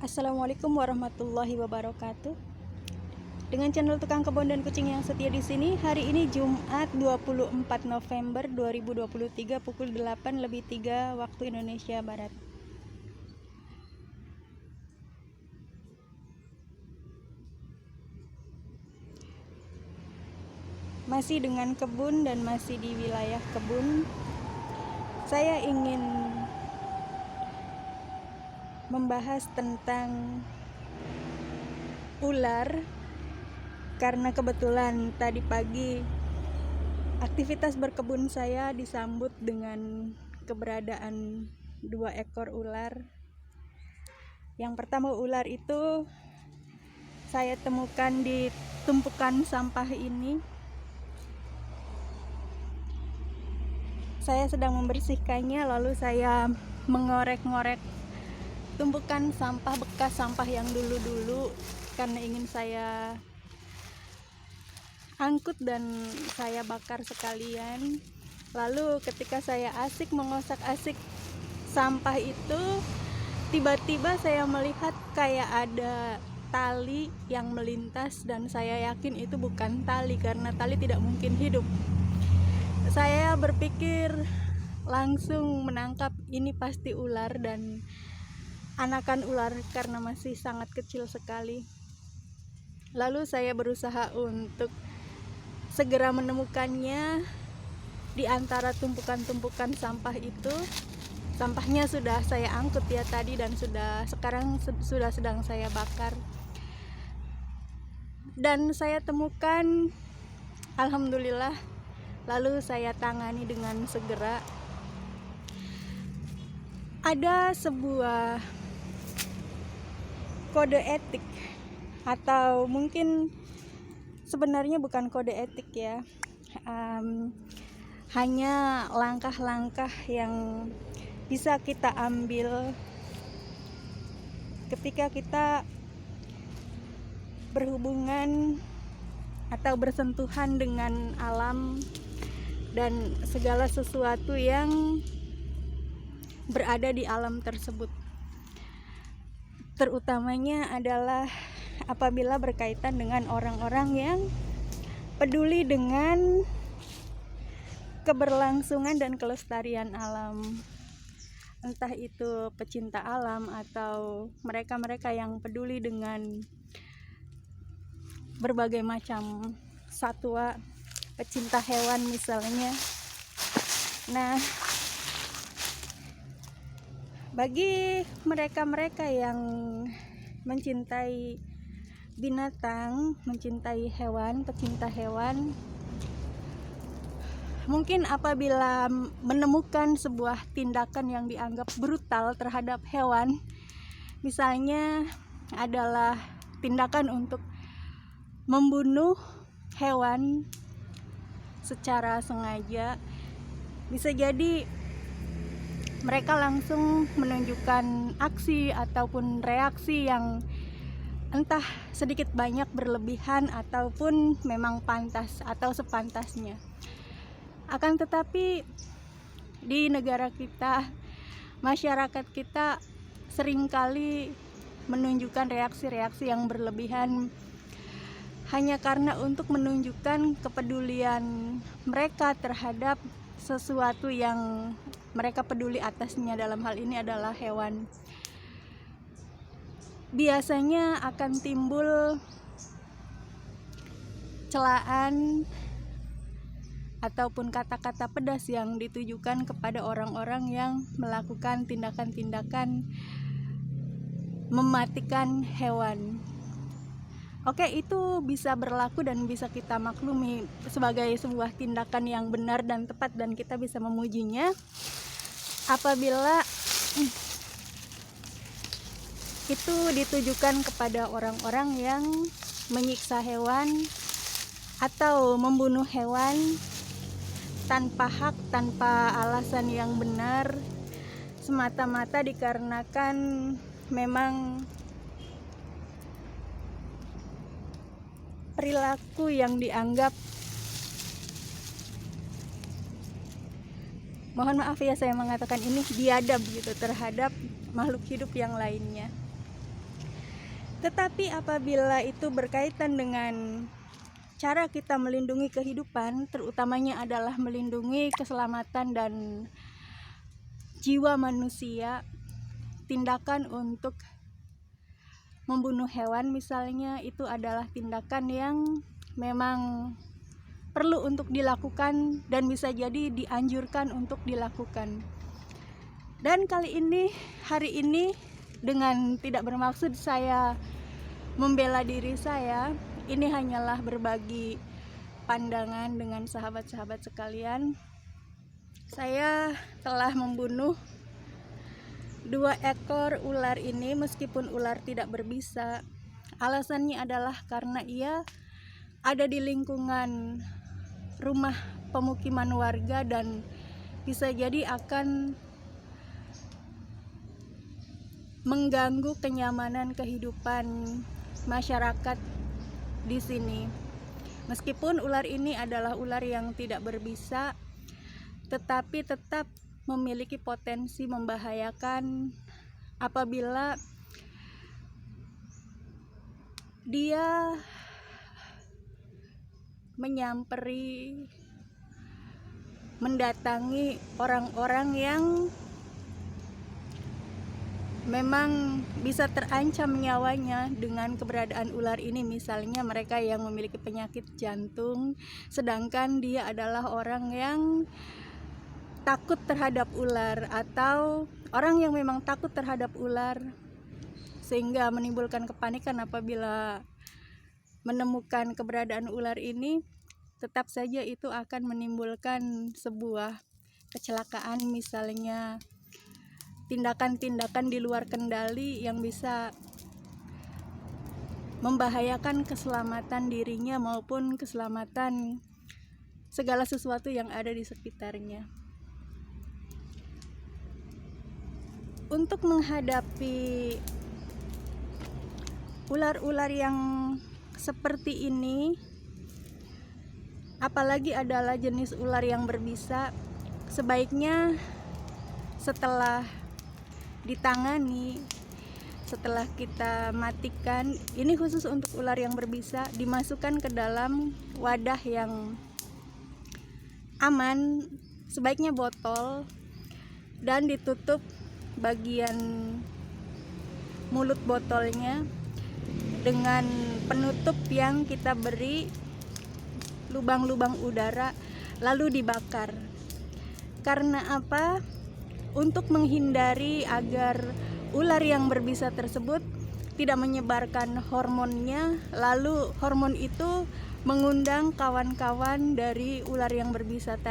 Assalamualaikum warahmatullahi wabarakatuh. Dengan channel Tukang Kebun dan Kucing yang setia di sini, hari ini Jumat 24 November 2023 pukul 8:03 waktu Indonesia Barat. Masih dengan kebun dan masih di wilayah kebun. Saya ingin membahas tentang ular karena kebetulan tadi pagi aktivitas berkebun saya disambut dengan keberadaan 2 ekor ular. Yang pertama, ular itu saya temukan di tumpukan sampah ini. Saya sedang membersihkannya, lalu saya mengorek-ngorek tumpukan sampah, bekas sampah yang dulu-dulu, karena ingin saya angkut dan saya bakar sekalian. Lalu ketika saya asik mengosak-asik sampah itu, tiba-tiba saya melihat kayak ada tali yang melintas, dan saya yakin itu bukan tali karena tali tidak mungkin hidup. Saya berpikir langsung menangkap ini pasti ular dan anakan ular karena masih sangat kecil sekali. Lalu saya berusaha untuk segera menemukannya di antara tumpukan-tumpukan sampah itu. Sampahnya sudah saya angkut ya tadi, dan sekarang sudah sedang saya bakar. Dan saya temukan, alhamdulillah, lalu saya tangani dengan segera. Ada sebuah kode etik, atau mungkin sebenarnya bukan kode etik ya, hanya langkah-langkah yang bisa kita ambil ketika kita berhubungan atau bersentuhan dengan alam dan segala sesuatu yang berada di alam tersebut. Terutamanya adalah apabila berkaitan dengan orang-orang yang peduli dengan keberlangsungan dan kelestarian alam. Entah itu pecinta alam atau mereka-mereka yang peduli dengan berbagai macam satwa, pecinta hewan misalnya. Nah, bagi mereka-mereka yang mencintai binatang, mencintai hewan, pecinta hewan, mungkin apabila menemukan sebuah tindakan yang dianggap brutal terhadap hewan, misalnya adalah tindakan untuk membunuh hewan secara sengaja, bisa jadi mereka langsung menunjukkan aksi ataupun reaksi yang entah sedikit banyak berlebihan ataupun memang pantas atau sepantasnya. Akan tetapi di negara kita, masyarakat kita seringkali menunjukkan reaksi-reaksi yang berlebihan hanya karena untuk menunjukkan kepedulian mereka terhadap sesuatu yang mereka peduli atasnya. Dalam hal ini adalah hewan. Biasanya akan timbul celaan ataupun kata-kata pedas yang ditujukan kepada orang-orang yang melakukan tindakan-tindakan mematikan hewan. Oke, itu bisa berlaku dan bisa kita maklumi sebagai sebuah tindakan yang benar dan tepat, dan kita bisa memujinya apabila itu ditujukan kepada orang-orang yang menyiksa hewan atau membunuh hewan tanpa hak, tanpa alasan yang benar, semata-mata dikarenakan memang perilaku yang dianggap, mohon maaf ya saya mengatakan ini, biadab gitu terhadap makhluk hidup yang lainnya. Tetapi apabila itu berkaitan dengan cara kita melindungi kehidupan, terutamanya adalah melindungi keselamatan dan jiwa manusia, tindakan untuk membunuh hewan misalnya, itu adalah tindakan yang memang perlu untuk dilakukan dan bisa jadi dianjurkan untuk dilakukan. Dan hari ini dengan tidak bermaksud saya membela diri saya, ini hanyalah berbagi pandangan dengan sahabat-sahabat sekalian. Saya telah membunuh 2 ekor ular ini meskipun ular tidak berbisa. Alasannya adalah karena ia ada di lingkungan rumah pemukiman warga dan bisa jadi akan mengganggu kenyamanan kehidupan masyarakat di sini. Meskipun ular ini adalah ular yang tidak berbisa, tetapi tetap memiliki potensi membahayakan apabila dia menyamperi, mendatangi orang-orang yang memang bisa terancam nyawanya dengan keberadaan ular ini. Misalnya mereka yang memiliki penyakit jantung, sedangkan dia adalah orang yang takut terhadap ular, atau orang yang memang takut terhadap ular sehingga menimbulkan kepanikan apabila menemukan keberadaan ular ini, tetap saja itu akan menimbulkan sebuah kecelakaan, misalnya tindakan-tindakan di luar kendali yang bisa membahayakan keselamatan dirinya maupun keselamatan segala sesuatu yang ada di sekitarnya. Untuk menghadapi ular-ular yang seperti ini, apalagi adalah jenis ular yang berbisa, sebaiknya setelah ditangani, setelah kita matikan, ini khusus untuk ular yang berbisa, dimasukkan ke dalam wadah yang aman, sebaiknya botol, dan ditutup bagian mulut botolnya dengan penutup yang kita beri lubang-lubang udara, lalu dibakar. Karena apa? Untuk menghindari agar ular yang berbisa tersebut tidak menyebarkan hormonnya, lalu hormon itu mengundang kawan-kawan dari ular yang berbisa tadi